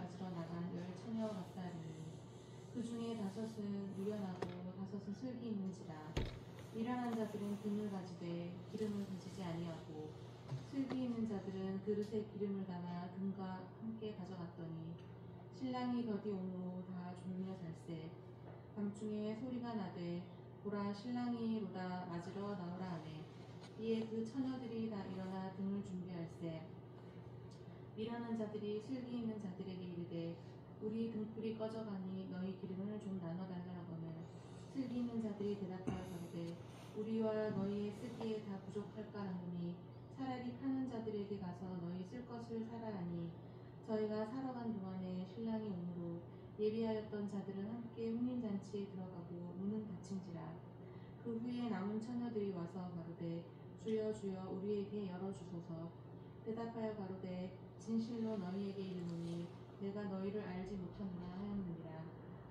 가지러 나간 10처녀 같사리니 그 중에 5은 미련하고 5은 슬기 있는지라. 미련한 자들은 금을 가지되 기름을 가지지 아니하고 슬기 있는 자들은 그릇에 기름을 담아 금과 함께 가져갔더니 신랑이 더디 오므로 다 졸며 살세. 밤중에 소리가 나되 보라 신랑이로다 맞으러 나오라 하매 이에 그 처녀들이 다 일어나 등을 준비할세. 미련한 자들이 슬기 있는 자들에게 이르되 우리 등불이 꺼져가니 너희 기름을 좀 나눠달라 하거늘 슬기 있는 자들이 대답하여 가로되 우리와 너희의 쓰기에 다 부족할까 하노니 차라리 파는 자들에게 가서 너희 쓸 것을 사라 하니 저희가 사러 간 동안에 신랑이 오므로 예비하였던 자들은 함께 혼인잔치에 들어가고 문은 닫힌지라. 그 후에 남은 처녀들이 와서 가로되 주여 주여 우리에게 열어주소서. 대답하여 가로되 진실로 너희에게 이르노니 내가 너희를 알지 못하노라 하였느니라.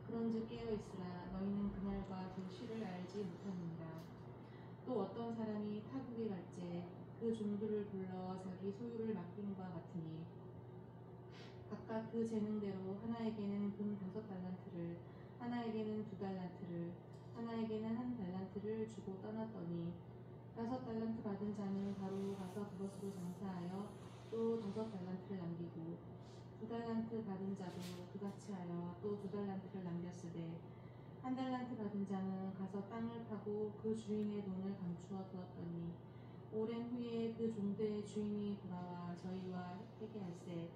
그런즉 깨어있으라. 너희는 그날과 그 시를 알지 못하느니라. 또 어떤 사람이 타국에 갈제 그 종들을 불러 자기 소유를 맡김과 같으니 각각 그 재능대로 하나에게는 금 5달란트를 하나에게는 2달란트를 하나에게는 1달란트를 주고 떠났더니 5달란트 받은 자는 바로 가서 그것으로 장사하여 또 5달란트를 남기고 2달란트 받은 자도 그같이 하여 또 2달란트를 남겼으되 1달란트 받은 자는 가서 땅을 파고 그 주인의 돈을 감추어 두었더니 오랜 후에 그 종들의 주인이 돌아와 저희와 회개할세.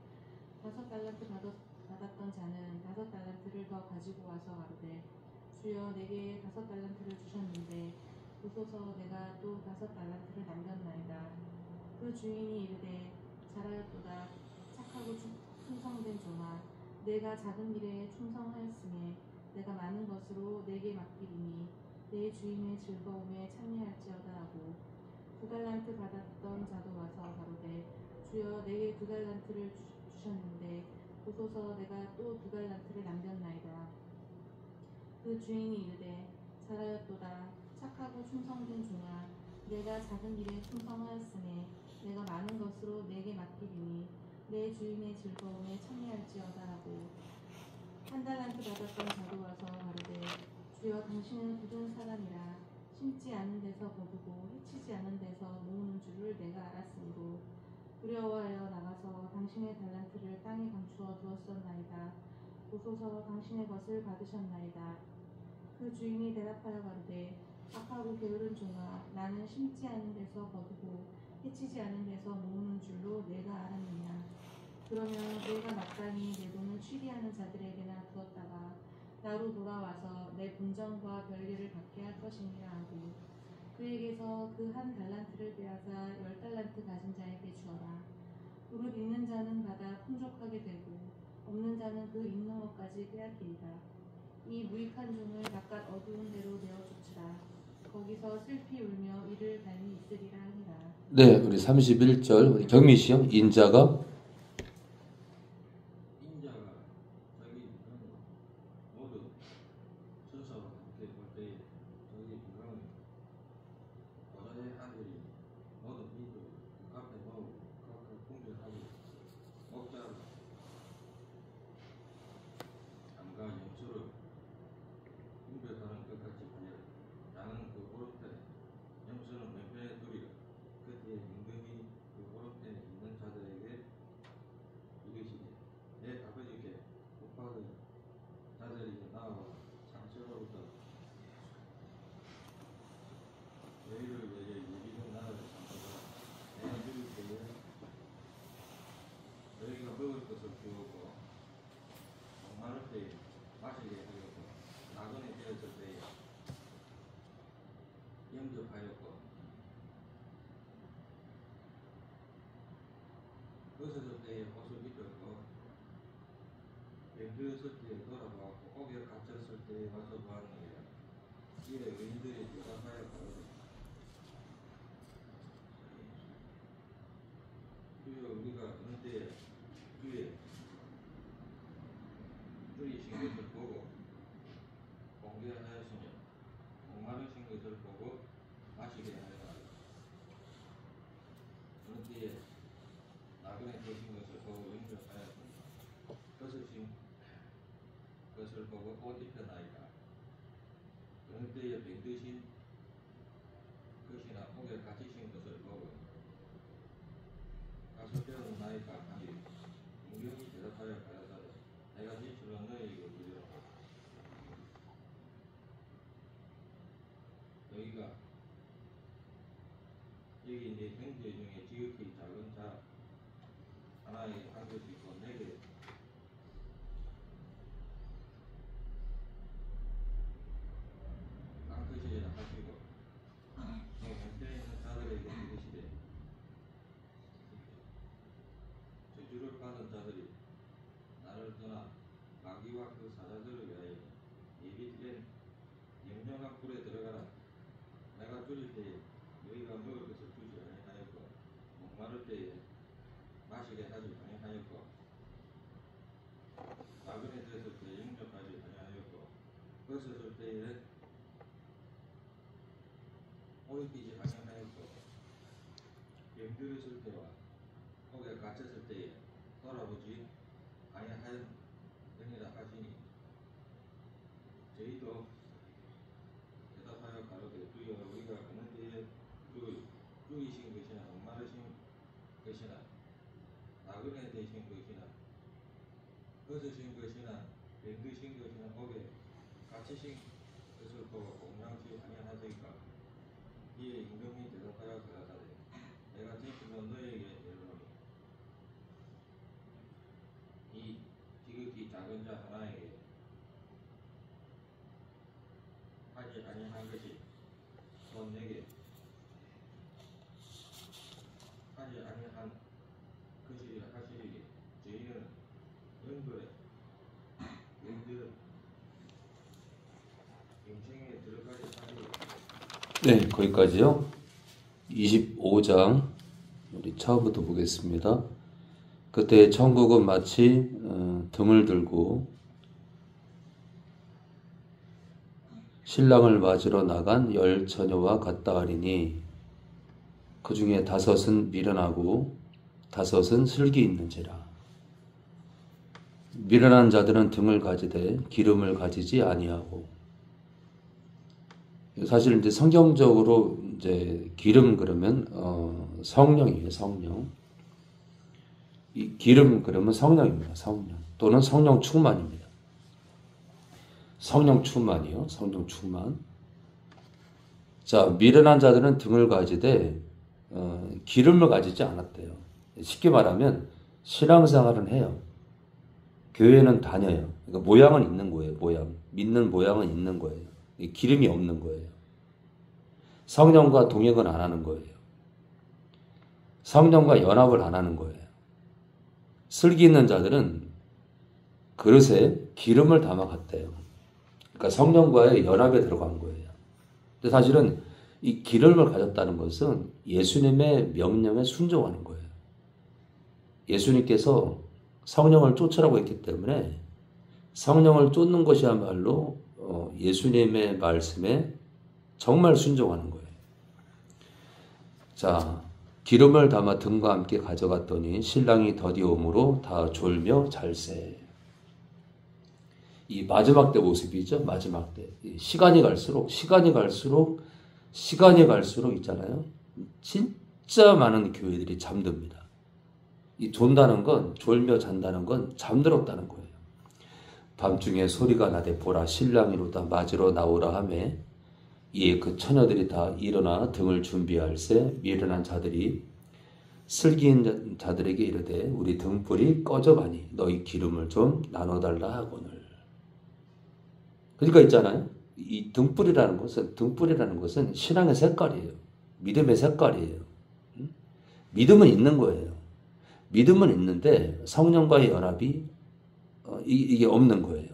5달란트 받았던 자는 5달란트를 더 가지고 와서 가로되 주여 내게 5달란트를 주셨는데 보소서 내가 또 5달란트를 남겼나이다. 그 주인이 이르되 잘하였도다. 착하고 충성된 종아 내가 작은 일에 충성하였으니 내가 많은 것으로 내게 맡기리니 내 주인의 즐거움에 참여할지어다 하고 2달란트 받았던 자도 와서 가로되 주여 내게 2달란트를 주셨는데 보소서 내가 또 2달란트를 남겼나이다. 그 주인이 이르되 잘하였도다. 착하고 충성된 종아 내가 작은 일에 충성하였으니 내가 많은 것으로 내게 맡기리니 내 주인의 즐거움에 참여할지어다 하고 1달란트 받았던 자도 와서 가로되 주여 당신은 굳은 사람이라 심지 않은 데서 거두고 해치지 않은 데서 모으는 줄을 내가 알았으므로 두려워하여 나가서 당신의 달란트를 땅에 감추어 두었었나이다. 보소서 당신의 것을 받으셨나이다. 그 주인이 대답하여 가로되 악하고 게으른 종아 나는 심지 않은 데서 거두고 해치지 않은 데서 모으는 줄로 내가 알았느냐. 그러면 내가 마땅히 내 돈을 취리하는 자들에게나 두었다가 나로 돌아와서 내 분정과 별일을 받게 할 것이니라 하고 그에게서 그 1달란트를 빼앗아 10달란트 가진 자에게 주어라. 무릇 있는 자는 받아 풍족하게 되고 없는 자는 그 있는 것까지 빼앗기리라. 이 무익한 종을 바깥 어두운 데로 내어주치라. 거기서 슬피 울며 이를 갈미 있으리라 하니라. 네, 우리 31절 우리 경미 시험 인자가 자기 모두 순서와 함께 볼 때에 자기 건강을 여자의 아들이 모든 이도 앞에 놓고 각각 분별하고 목자를 암과 염소를 분별하는 것같이 하여 나는 그 오른편에 염소는 왼편에 두리라. 그때에 임금이 그 오른편에 있는 자들에게 이르시되 내 아버지께 복받은 자들이 나와 장처로부터 너희를 위해 예비된 나라를 삼가라. 내가 누릴 때에 너희가 먹을 것을 주었고 목마를 때에 마시게 하였고 나그네 되었을 때에 영접하였고 벗어질 때에 옷을 입혔고 병들었을 때에 돌아보았고 옥에 갇혔을 때에 와서 보았느니라. 이에 의인들이 대답하여 가로되 주여 우리가 어느 때에 주의 줄이신 것을 보고 공개하였으며 목마르신 것을 보고 마시게 하였다. 어느 때에 나그네 되신 것을 보고 영접하였으며 벗으신 것을 보고 옷 입혀나이까 어느 때에 병드신 것이나 옥에 갇히신 것을 보고 가서 배우나이까 하니 문경이 대답하여 가라사대 내가 진실로 너희에게 이르노라 너희가 여기 네 형제 중에 지극히 작은 자 하나에게 한 것이 있고 내게 한 것이라 하시고 또 현대에 있는 자들에게 이르시되 저주를 받은 자들이 나를 떠나 마귀와 그 사자들을 위하여 예비된 영영한 불에 들어가라 내가 줄일 때에 너희가 먹을 것을 주지 아니하였고 목마를 때에 마시게 하지 아니하였고 나그네 되었을 때에 영접하지 아니하였고 벗었을 때에 옷 입히지 아니하였고 병들었을 때와 옥에 갇혔을 때에 돌아보지 아니하였느니라 하시니 저희도 대답하여 가로되 주여 우리가 어느 때에 죽이신 것이나 목마르신 것이나 나그네 되신 것이나 벗으신 것이나 병드신 것이나 옥에 갇히신 것을 보고 공양치 아니하더이까 이에 임금이 대답하여 가라사대 내가 진실로 너희에게 이르노니 이 지극히 작은 자 하나에게 하지 아니한 것이 또 내게 하지 아니한 것이라 하시리니 저희는 영들에 영생에 들어가리 하리라. 네, 거기까지요. 25장 우리 처음부터 보겠습니다. 그때 천국은 마치 등을 들고 신랑을 맞으러 나간 10 처녀와 같다 하리니 그 중에 5은 미련하고 5은 슬기 있는지라. 미련한 자들은 등을 가지되 기름을 가지지 아니하고 사실 이제 성경적으로 이제 기름 그러면 성령이에요, 성령. 이 기름 그러면 성령입니다, 성령. 또는 성령 충만입니다. 성령 충만이요, 성령 충만. 자, 미련한 자들은 등을 가지되 기름을 가지지 않았대요. 쉽게 말하면 신앙생활은 해요. 교회는 다녀요. 그러니까 모양은 있는 거예요, 모양. 믿는 모양은 있는 거예요. 기름이 없는 거예요. 성령과 동역은 안 하는 거예요. 성령과 연합을 안 하는 거예요. 슬기 있는 자들은 그릇에 기름을 담아갔대요. 그러니까 성령과의 연합에 들어간 거예요. 근데 사실은 이 기름을 가졌다는 것은 예수님의 명령에 순종하는 거예요. 예수님께서 성령을 쫓으라고 했기 때문에 성령을 쫓는 것이야말로 예수님의 말씀에 정말 순종하는 거예요. 자, 기름을 담아 등과 함께 가져갔더니 신랑이 더디오므로 다 졸며 잘세. 이 마지막 때 모습이죠. 마지막 때. 시간이 갈수록 있잖아요. 진짜 많은 교회들이 잠듭니다. 이 존다는 건, 졸며 잔다는 건 잠들었다는 거예요. 밤중에 소리가 나되 보라 신랑이로다 맞으러 나오라 하매 이에 그 처녀들이 다 일어나 등을 준비할세 미련한 자들이 슬기인 자들에게 이르되 우리 등불이 꺼져가니 너희 기름을 좀 나눠달라 하거늘. 그러니까 있잖아요. 이 등불이라는 것은 신앙의 색깔이에요. 믿음의 색깔이에요. 믿음은 있는 거예요. 믿음은 있는데 성령과의 연합이 이게 없는 거예요.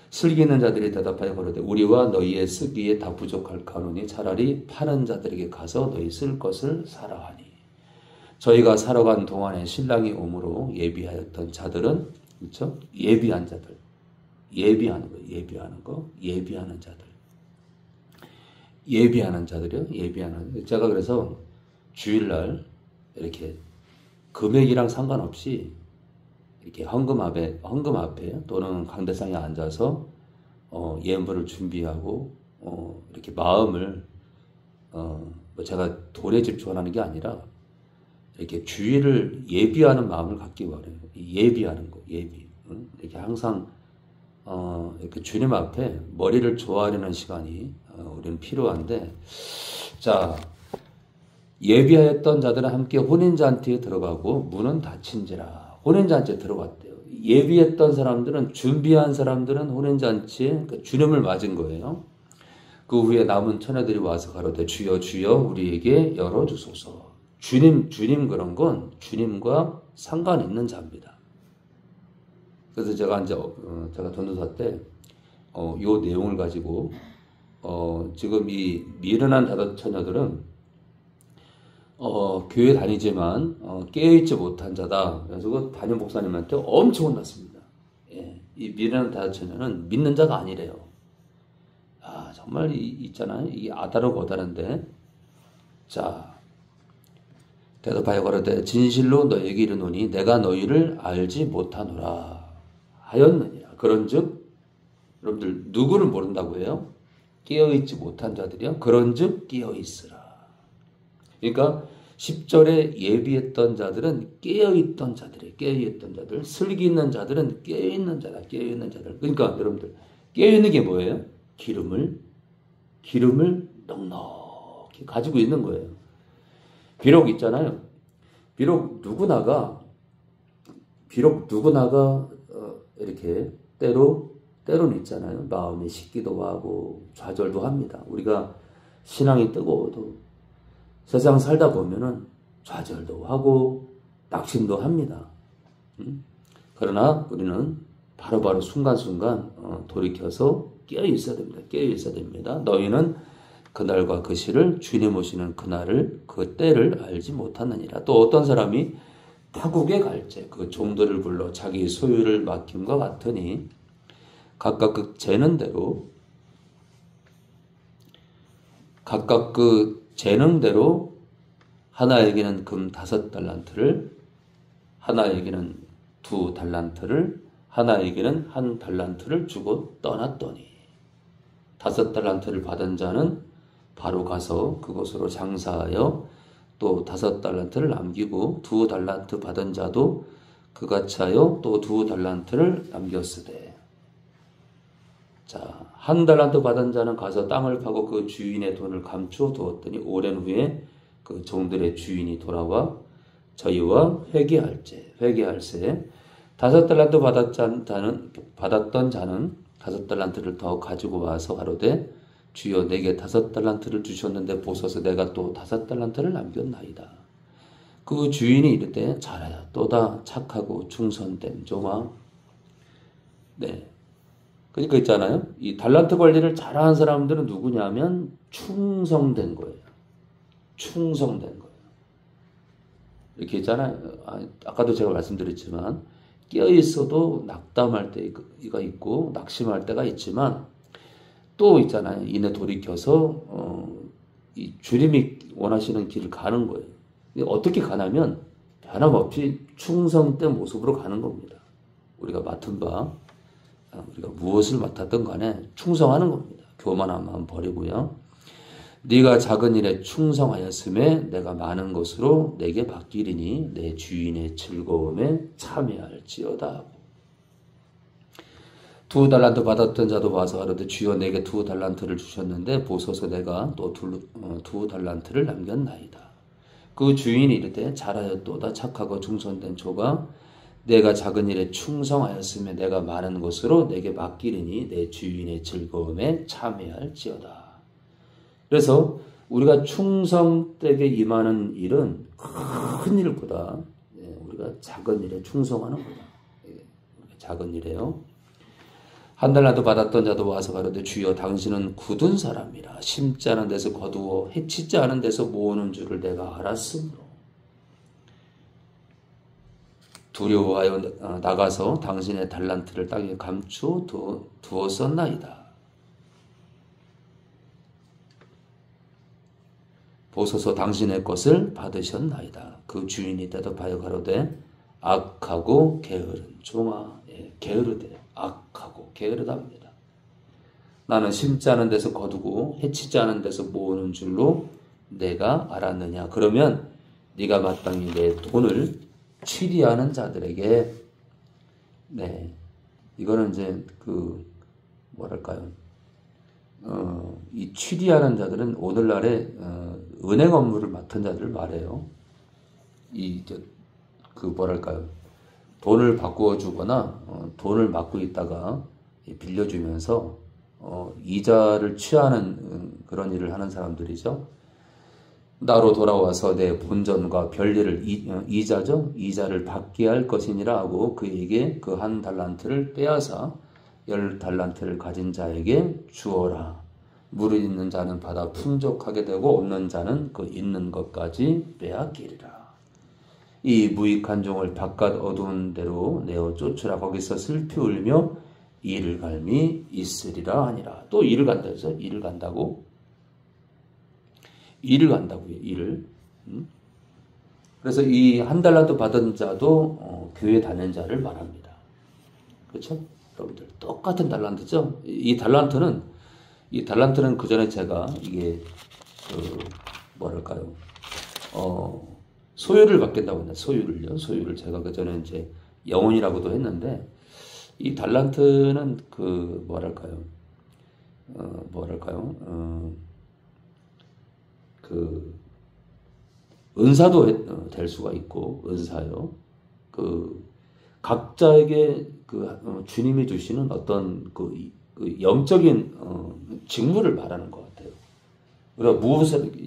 슬기 있는 자들이 대답하여 가로되 우리와 너희의 쓰기에 다 부족할까노니 차라리 파는 자들에게 가서 너희 쓸 것을 사라 하니 저희가 살아간 동안에 신랑이 오므로 예비하였던 자들은 그렇죠? 예비한 자들 예비하는 자들이요. 제가 그래서 주일날 이렇게 금액이랑 상관없이 이렇게 헌금 앞에 또는 강대상에 앉아서 예물을 준비하고 이렇게 마음을 뭐 제가 돈에 집중하는 게 아니라 이렇게 주의를 예비하는 마음을 갖기 바래요. 예비하는 거, 예비. 이렇게 항상 이렇게 주님 앞에 머리를 조아리는 시간이 우리는 필요한데, 자, 예비하였던 자들은 함께 혼인잔치에 들어가고 문은 닫힌지라. 혼인잔치에 들어갔대요. 예비했던 사람들은, 준비한 사람들은 혼인잔치에 그러니까 주님을 맞은 거예요. 그 후에 남은 처녀들이 와서 가로되 주여 주여 우리에게 열어주소서. 주님 그런 건 주님과 상관 있는 자입니다. 그래서 제가 이제 제가 전도사 때 요 내용을 가지고 지금 이 미련한 다섯 처녀들은 교회 다니지만 깨어있지 못한 자다. 그래서 그 담임 목사님한테 엄청 혼났습니다. 예, 이 미련한 다섯 처녀는 믿는 자가 아니래요. 아, 정말 있잖아요. 이게 아다르고 어다른데. 자, 대답하여 가로되 진실로 너에게 이르노니 내가 너희를 알지 못하노라 하였느니라. 그런즉 여러분들 누구를 모른다고 해요? 깨어있지 못한 자들이요. 그런즉 깨어있으라. 그러니까 10절에 예비했던 자들은 깨어있던 자들이에요. 깨어있던 자들. 슬기 있는 자들은 깨어있는 자다. 깨어있는 자들. 그러니까 여러분들 깨어있는 게 뭐예요? 기름을 넉넉히 가지고 있는 거예요. 비록 있잖아요. 비록 누구나가 이렇게 때로는 있잖아요. 마음이 식기도 하고 좌절도 합니다. 우리가 신앙이 뜨거워도 세상 살다 보면은 좌절도 하고 낙심도 합니다. 그러나 우리는 바로바로 순간순간 돌이켜서 깨어 있어야 됩니다. 깨어 있어야 됩니다. 너희는 그날과 그 시를 주님 오시는 그날을 그 때를 알지 못하느니라. 또 어떤 사람이 타국에 갈지 그 종들을 불러 자기 소유를 맡김과 같으니 각각 그 재능대로 하나에게는 금 5달란트를, 하나에게는 2달란트를, 하나에게는 1달란트를 주고 떠났더니 5달란트를 받은 자는 바로 가서 그곳으로 장사하여 또 5달란트를 남기고 2달란트 받은 자도 그같이 하여 또 2달란트를 남겼으되. 자, 1달란트 받은 자는 가서 땅을 파고 그 주인의 돈을 감추어 두었더니 오랜 후에 그 종들의 주인이 돌아와 저희와 회개할세 5달란트 받았던 자는 5달란트를 더 가지고 와서 가로되 주여 내게 5달란트를 주셨는데 보소서 내가 또 5달란트를 남겼나이다. 그 주인이 이르되 잘하였도다 착하고 충성된 종아. 네. 그러니까 있잖아요. 이 달란트 관리를 잘하는 사람들은 누구냐면 충성된 거예요. 충성된 거예요. 이렇게 있잖아요. 아까도 제가 말씀드렸지만 깨어 있어도 낙담할 때가 있고 낙심할 때가 있지만 또 있잖아요. 이내 돌이켜서 이 주님이 원하시는 길을 가는 거예요. 어떻게 가냐면 변함없이 충성된 모습으로 가는 겁니다. 우리가 맡은 바, 우리가 무엇을 맡았든 간에 충성하는 겁니다. 교만한 마음 버리고요. 네가 작은 일에 충성하였음에 내가 많은 것으로 내게 맡기리니 내 주인의 즐거움에 참여할지어다. 2달란트 받았던 자도 와서 가로되 주여 내게 2달란트를 주셨는데 보소서 내가 또 2달란트를 남겼나이다. 그 주인이 이르되 잘하였도다 착하고 충성된 종아 내가 작은 일에 충성하였음에 내가 많은 것으로 내게 맡기리니 내 주인의 즐거움에 참여할지어다. 그래서 우리가 충성되게 임하는 일은 큰 일보다 우리가 작은 일에 충성하는 거다. 작은 일에요. 1달란트 받았던 자도 와서 가로되 주여 당신은 굳은 사람이라 심지 않은 데서 거두어 해치지 않은 데서 모으는 줄을 내가 알았으므로 두려워하여 나가서 당신의 달란트를 땅에 감추어 두었었나이다. 보소서 당신의 것을 받으셨나이다. 그 주인이 대답하여 가로되 악하고 게으른 종아. 예, 게으르대. 악하고 게으르답니다. 나는 심지 않은 데서 거두고 해치지 않은 데서 모으는 줄로 내가 알았느냐. 그러면 네가 마땅히 내 돈을 취리하는 자들에게, 네, 이거는 이제 뭐랄까요, 이 취리하는 자들은 오늘날에 은행 업무를 맡은 자들을 말해요. 뭐랄까요, 돈을 바꾸어 주거나 돈을 맡고 있다가 빌려주면서 이자를 취하는 그런 일을 하는 사람들이죠. 나로 돌아와서 내 본전과 별일을 이자죠. 이자를 받게 할 것이니라 하고 그에게 그 한 달란트를 빼앗아 10달란트를 가진 자에게 주어라. 무릇 있는 자는 받아 풍족하게 되고 없는 자는 그 있는 것까지 빼앗기리라. 이 무익한 종을 바깥 어두운 데로 내어 쫓으라. 거기서 슬피 울며 이를 갈미 있으리라 하니라. 또 이를 간다 해서 이를 간다고? 일을 간다고요. 일을. 그래서 이 한 달란트 받은 자도 교회 다니는 자를 말합니다. 그렇죠? 여러분들 똑같은 달란트죠. 이 달란트는 그 전에 제가 이게 뭐랄까요? 소유를 받겠다고 했나? 소유를 제가 그 전에 이제 영혼이라고도 했는데 이 달란트는 은사도 될 수가 있고, 은사요. 각자에게 주님이 주시는 어떤 영적인 직무를 말하는 것 같아요. 우리가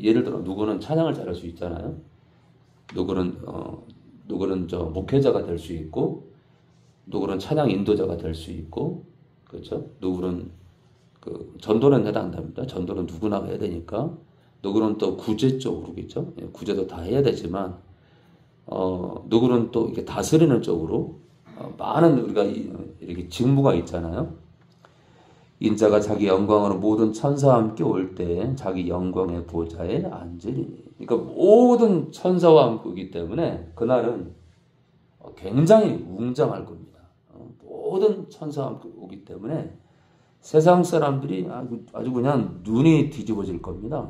예를 들어 누구는 찬양을 잘할 수 있잖아요. 누구는 목회자가 될 수 있고, 누구는 찬양 인도자가 될 수 있고, 그렇죠? 누구는 전도는 해당됩니다. 전도는 누구나 해야 되니까. 누구는 또 구제 쪽으로겠죠. 구제도 다 해야 되지만, 누구는 또 이렇게 다스리는 쪽으로 많은 우리가 이렇게 직무가 있잖아요. 인자가 자기 영광으로 모든 천사와 함께 올 때 자기 영광의 보좌에 앉으리니. 그러니까 모든 천사와 함께 오기 때문에 그날은 굉장히 웅장할 겁니다. 모든 천사와 함께 오기 때문에 세상 사람들이 아주 그냥 눈이 뒤집어질 겁니다.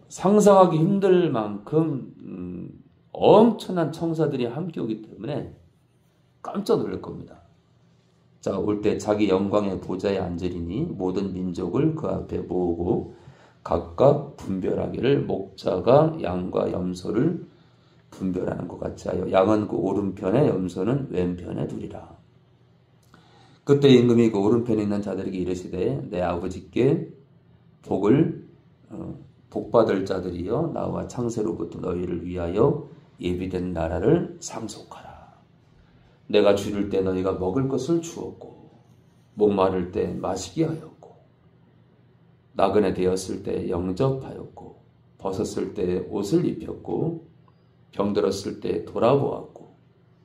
상상하기 힘들 만큼 엄청난 천사들이 함께 오기 때문에 깜짝 놀랄 겁니다. 자, 올 때 자기 영광의 보좌에 앉으리니 모든 민족을 그 앞에 모으고 각각 분별하기를 목자가 양과 염소를 분별하는 것 같이 하여 양은 그 오른편에 염소는 왼편에 두리라. 그때 임금이 그 오른편에 있는 자들에게 이르시되 내 아버지께 복받을 자들이여 나와 창세로부터 너희를 위하여 예비된 나라를 상속하라. 내가 줄일 때 너희가 먹을 것을 주었고 목마를 때 마시게 하였고 나그네 되었을 때 영접하였고 벗었을 때 옷을 입혔고 병들었을 때 돌아보았고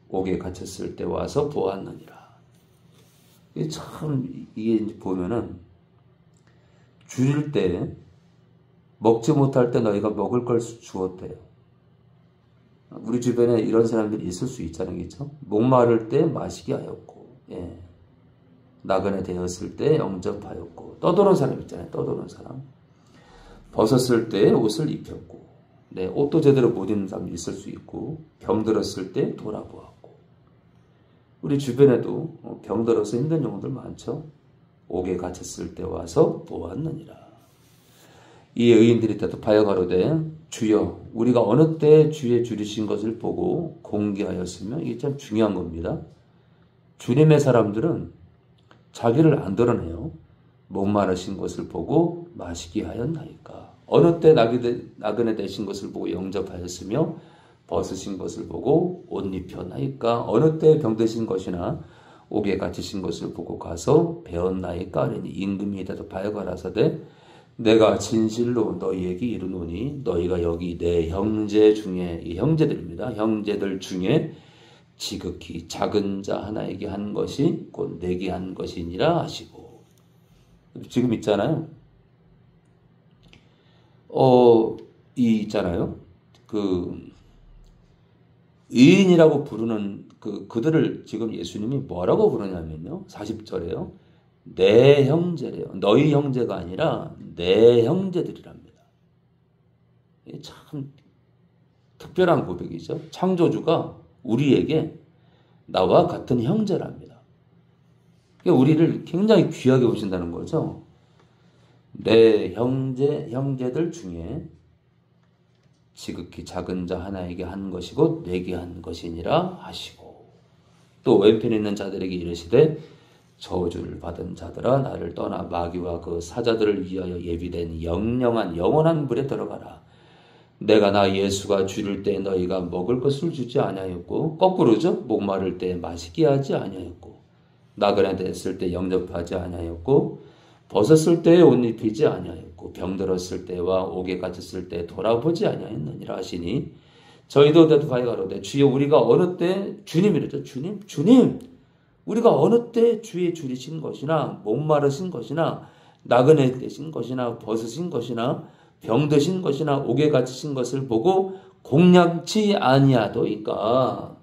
옥에 갇혔을 때 와서 보았느니라. 이게 보면은 줄일 때 먹지 못할 때 너희가 먹을 걸 주었대요. 우리 주변에 이런 사람들이 있을 수 있잖아요. 그렇죠? 목마를 때 마시게 하였고, 예. 나그네 되었을 때 영접하였고, 떠도는 사람 있잖아요. 떠도는 사람. 벗었을 때 옷을 입혔고, 네, 옷도 제대로 못 입는 사람이 있을 수 있고, 병들었을 때 돌아보았고. 우리 주변에도 병들어서 힘든 영혼들 많죠. 옥에 갇혔을 때 와서 보았느니라. 이 의인들이 대답하여 가로되 주여 우리가 어느 때 주의 줄이신 것을 보고 공개하였으며 이게 참 중요한 겁니다. 주님의 사람들은 자기를 안 드러내요. 목마르신 것을 보고 마시게 하였나이까. 어느 때 나그네 되신 것을 보고 영접하였으며 벗으신 것을 보고 옷 입혔나이까. 어느 때 병드신 것이나 옥에 갇히신 것을 보고 가서 배웠나이까. 하니 임금이 대답하여 가라사대 내가 진실로 너희에게 이르노니 너희가 여기 내 형제 중에, 이 형제들입니다. 형제들 중에 지극히 작은 자 하나에게 한 것이 곧 내게 한 것이니라 하시고. 지금 있잖아요. 있잖아요. 의인이라고 부르는 그들을 지금 예수님이 뭐라고 부르냐면요. 40절에요. 내 형제래요. 너희 형제가 아니라 내 형제들이랍니다. 이게 참 특별한 고백이죠. 창조주가 우리에게 나와 같은 형제랍니다. 우리를 굉장히 귀하게 보신다는 거죠. 내 형제들 중에 지극히 작은 자 하나에게 한 것이고 내게 한 것이니라 하시고, 또 왼편에 있는 자들에게 이르시되 저주를 받은 자들아 나를 떠나 마귀와 그 사자들을 위하여 예비된 영원한 불에 들어가라. 내가 나 예수가 줄일 때 너희가 먹을 것을 주지 아니하였고, 거꾸로죠. 목마를 때 마시게 하지 아니하였고, 나그네 됐을 때 영접하지 아니하였고, 벗었을 때에 옷 입히지 아니하였고, 병들었을 때와 옥에 갇혔을 때 돌아보지 아니하였느니라 하시니, 저희도 대답하여 가로되 주여 우리가 어느 때, 주님이랬죠. 주님 우리가 어느 때 주의 줄이신 것이나 목마르신 것이나 나그네 되신 것이나 벗으신 것이나 병드신 것이나 옥에 갇히신 것을 보고 공략치 아니하도이까.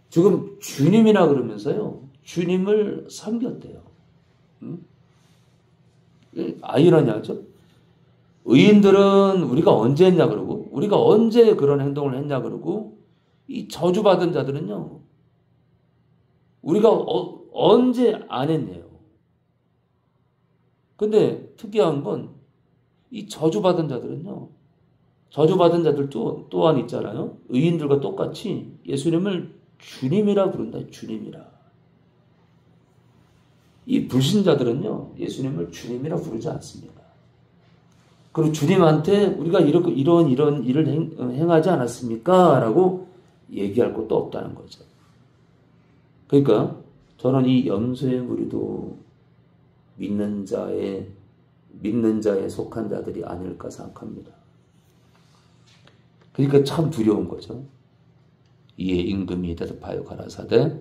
지금 주님이라 그러면서요, 주님을 섬겼대요. 아이러니하죠? 의인들은 우리가 언제 했냐 그러고, 우리가 언제 그런 행동을 했냐 그러고, 이 저주받은 자들은요, 우리가 언제 안 했네요. 근데 특이한 건 이 저주받은 자들은요, 저주받은 자들 또한 있잖아요. 의인들과 똑같이 예수님을 주님이라 부른다. 주님이라. 이 불신자들은요, 예수님을 주님이라 부르지 않습니다. 그리고 주님한테 우리가 이런 일을 행하지 않았습니까? 라고 얘기할 것도 없다는 거죠. 그러니까 저는 이 염소의 무리도 믿는 자에 속한 자들이 아닐까 생각합니다. 그러니까 참 두려운 거죠. 이에 임금이 대답하여 가라사대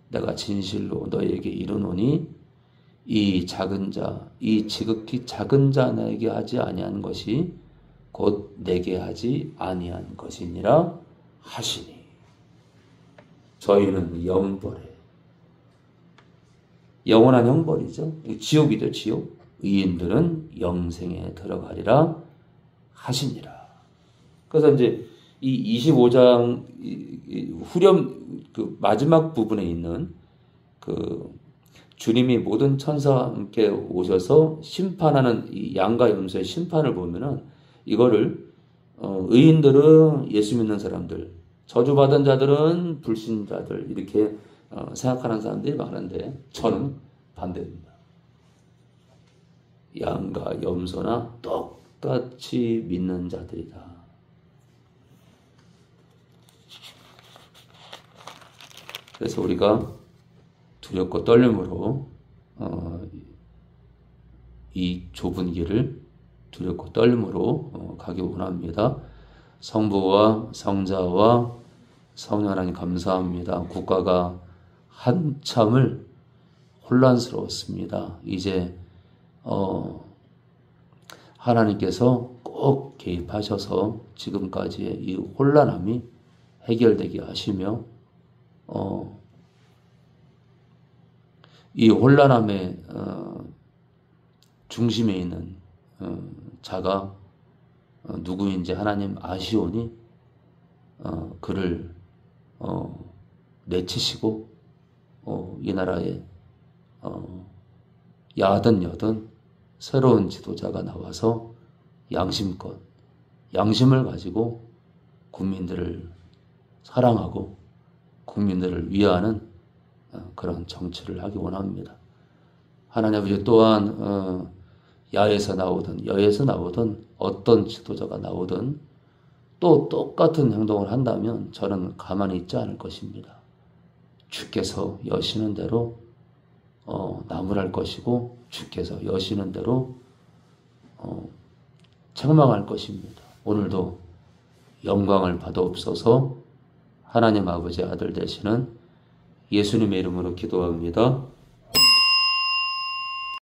내가 진실로 너희에게 이르노니 이 지극히 작은 자 내게 하지 아니한 것이 곧 내게 하지 아니한 것이니라 하시니. 저희는 영벌에, 영원한 형벌이죠. 지옥이죠, 지옥. 의인들은 영생에 들어가리라 하시니라. 그래서 이제 이 25장 후렴 마지막 부분에 있는 주님이 모든 천사와 함께 오셔서 심판하는 이 양과 염소의 심판을 보면은 이거를 의인들은 예수 믿는 사람들, 저주받은 자들은 불신자들 이렇게 생각하는 사람들이 많은데 저는 반대입니다. 양과 염소나 똑같이 믿는 자들이다. 그래서 우리가 두렵고 떨림으로 이 좁은 길을 두렵고 떨림으로 가기 원합니다. 성부와 성자와 성령 하나님 감사합니다. 국가가 한참을 혼란스러웠습니다. 이제 하나님께서 꼭 개입하셔서 지금까지의 이 혼란함이 해결되게 하시며 이 혼란함의 중심에 있는 자가 누구인지 하나님 아시오니 그를 내치시고 이 나라에 야든 여든 새로운 지도자가 나와서 양심껏 양심을 가지고 국민들을 사랑하고 국민들을 위하는 그런 정치를 하기 원합니다. 하나님 아버지 또한 야에서 나오든 여에서 나오든 어떤 지도자가 나오든 또 똑같은 행동을 한다면 저는 가만히 있지 않을 것입니다. 주께서 여시는 대로 나무랄 것이고 주께서 여시는 대로 책망할 것입니다. 오늘도 영광을 받아옵소서. 하나님 아버지 아들 되시는 예수님의 이름으로 기도합니다.